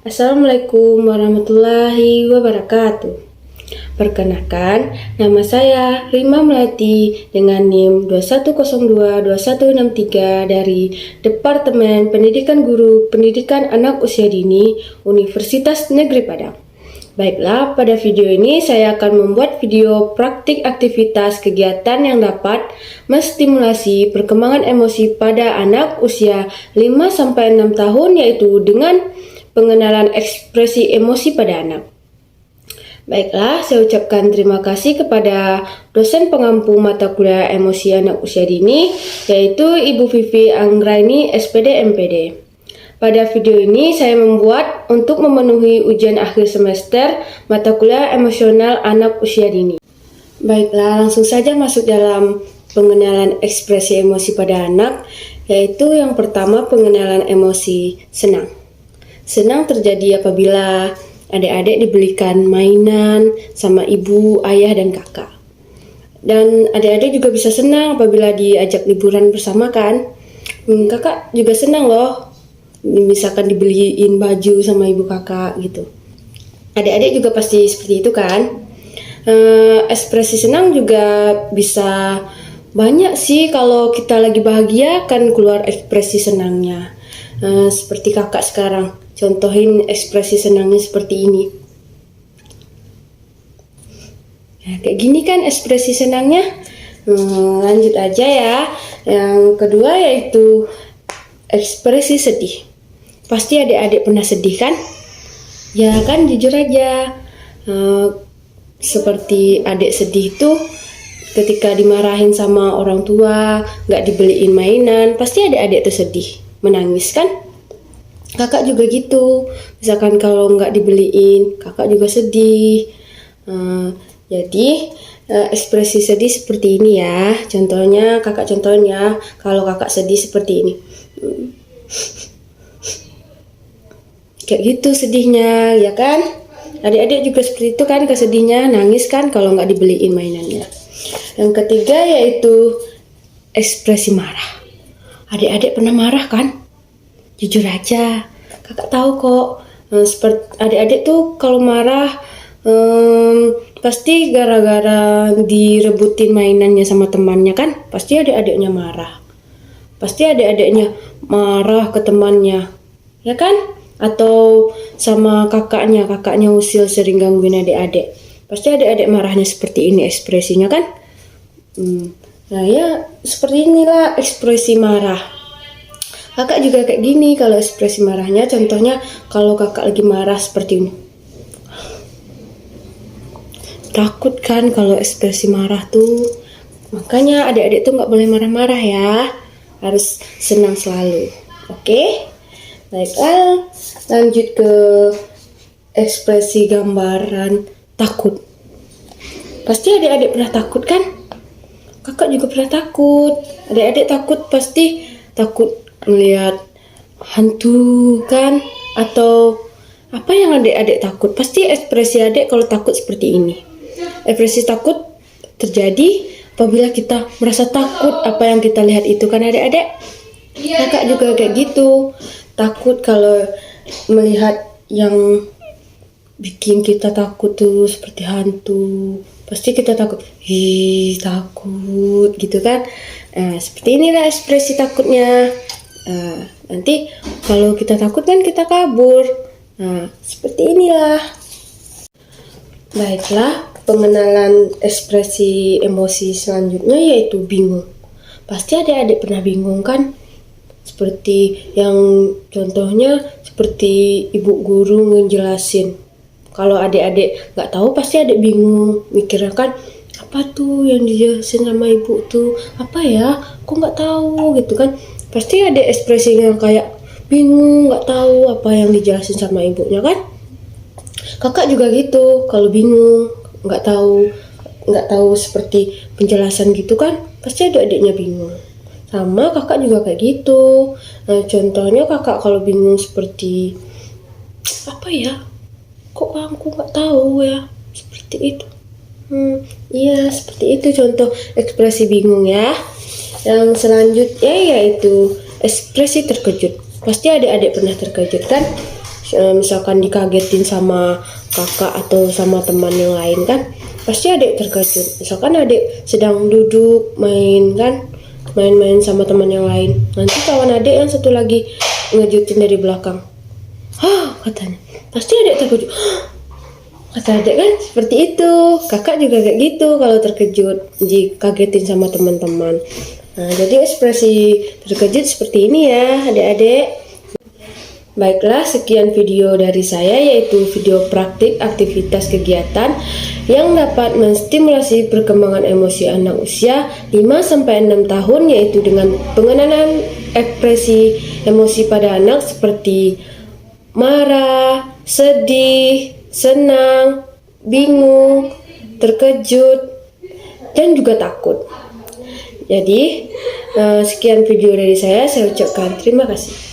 Assalamualaikum warahmatullahi wabarakatuh. Perkenalkan, nama saya Rima Melati dengan NIM 21022163 dari Departemen Pendidikan Guru Pendidikan Anak Usia Dini Universitas Negeri Padang. Baiklah, pada video ini saya akan membuat video praktik aktivitas kegiatan yang dapat menstimulasi perkembangan emosi pada anak usia 5-6 tahun, yaitu dengan pengenalan ekspresi emosi pada anak. Baiklah, saya ucapkan terima kasih kepada dosen pengampu mata kuliah emosi anak usia dini, yaitu Ibu Vivi Anggraini, SPD MPD. Pada video ini saya membuat untuk memenuhi ujian akhir semester mata kuliah emosional anak usia dini. Baiklah, langsung saja masuk dalam pengenalan ekspresi emosi pada anak, yaitu yang pertama pengenalan emosi senang. Senang terjadi apabila adik-adik dibelikan mainan sama ibu, ayah, dan kakak. Dan adik-adik juga bisa senang apabila diajak liburan bersama kan. Kakak juga senang loh, misalkan dibeliin baju sama ibu kakak gitu. Adik-adik juga pasti seperti itu kan. Ekspresi senang juga bisa banyak sih. Kalau kita lagi bahagia kan keluar ekspresi senangnya. Seperti kakak sekarang, contohin ekspresi senangnya seperti ini. Nah, kayak gini kan ekspresi senangnya. Lanjut aja ya. Yang kedua yaitu ekspresi sedih. Pasti adik-adik pernah sedih kan? Ya kan, jujur aja. Seperti adik sedih itu ketika dimarahin sama orang tua, gak dibeliin mainan, pasti adik-adik itu sedih, menangis kan? Kakak juga gitu. Misalkan kalau gak dibeliin, kakak juga sedih. Jadi ekspresi sedih seperti ini ya. Contohnya, kakak contohin ya. Kalau kakak sedih seperti ini. Kayak gitu sedihnya, ya kan? Adik-adik juga seperti itu kan, kesedihnya, nangis kan kalau nggak dibeliin mainannya. Yang ketiga yaitu ekspresi marah. Adik-adik pernah marah kan? Jujur aja, kakak tahu kok. Seperti adik-adik tuh kalau marah pasti gara-gara direbutin mainannya sama temannya kan? Pasti adik-adiknya marah. Pasti adik-adiknya marah ke temannya, ya kan? Atau sama kakaknya usil sering gangguin adik-adik. Pasti adik-adik marahnya seperti ini ekspresinya kan? Nah ya, seperti inilah ekspresi marah. Kakak juga kayak gini kalau ekspresi marahnya. Contohnya kalau kakak lagi marah seperti ini. Takut kan kalau ekspresi marah tuh. Makanya adik-adik tuh nggak boleh marah-marah ya. Harus senang selalu. Oke? Baiklah, lanjut ke ekspresi gambaran takut. Pasti adik-adik pernah takut kan? Kakak juga pernah takut. Adik-adik takut, pasti takut melihat hantu kan? Atau apa yang adik-adik takut? Pasti ekspresi adik kalau takut seperti ini. Ekspresi takut terjadi apabila kita merasa takut apa yang kita lihat itu kan adik-adik? Kakak juga kayak gitu. Takut kalau melihat yang bikin kita takut tuh seperti hantu. Pasti kita takut. Takut gitu kan. Seperti inilah ekspresi takutnya. Nanti kalau kita takut kan kita kabur. Seperti inilah. Baiklah, pengenalan ekspresi emosi selanjutnya yaitu bingung. Pasti adik-adik pernah bingung kan? Seperti yang contohnya seperti ibu guru ngejelasin. Kalau adik-adik nggak tahu pasti adik bingung. Mikirnya kan, apa tuh yang dijelasin sama ibu tuh? Apa ya? Kok nggak tahu gitu kan? Pasti ada ekspresinya kayak bingung, nggak tahu apa yang dijelasin sama ibunya kan? Kakak juga gitu. Kalau bingung, nggak tahu seperti penjelasan gitu kan? Pasti adik-adiknya bingung. Sama kakak juga kayak gitu. Contohnya kakak kalau bingung seperti apa ya? Kok aku nggak tahu ya? Seperti itu. Iya, seperti itu contoh ekspresi bingung ya. Yang selanjutnya yaitu ekspresi terkejut. Pasti adik-adik pernah terkejut kan? misalkan dikagetin sama kakak atau sama teman yang lain kan, pasti adik terkejut. Misalkan adik sedang duduk main kan, main-main sama teman yang lain, nanti kawan adik yang satu lagi ngejutin dari belakang, katanya, pasti adik terkejut. Kata adik kan seperti itu, kakak juga kayak gitu kalau terkejut, dikagetin sama teman-teman. Nah, jadi ekspresi terkejut seperti ini ya adik-adik. Baiklah, sekian video dari saya, yaitu video praktik aktivitas kegiatan yang dapat menstimulasi perkembangan emosi anak usia 5-6 tahun, yaitu dengan pengenalan ekspresi emosi pada anak seperti marah, sedih, senang, bingung, terkejut, dan juga takut. Jadi, sekian video dari saya ucapkan terima kasih.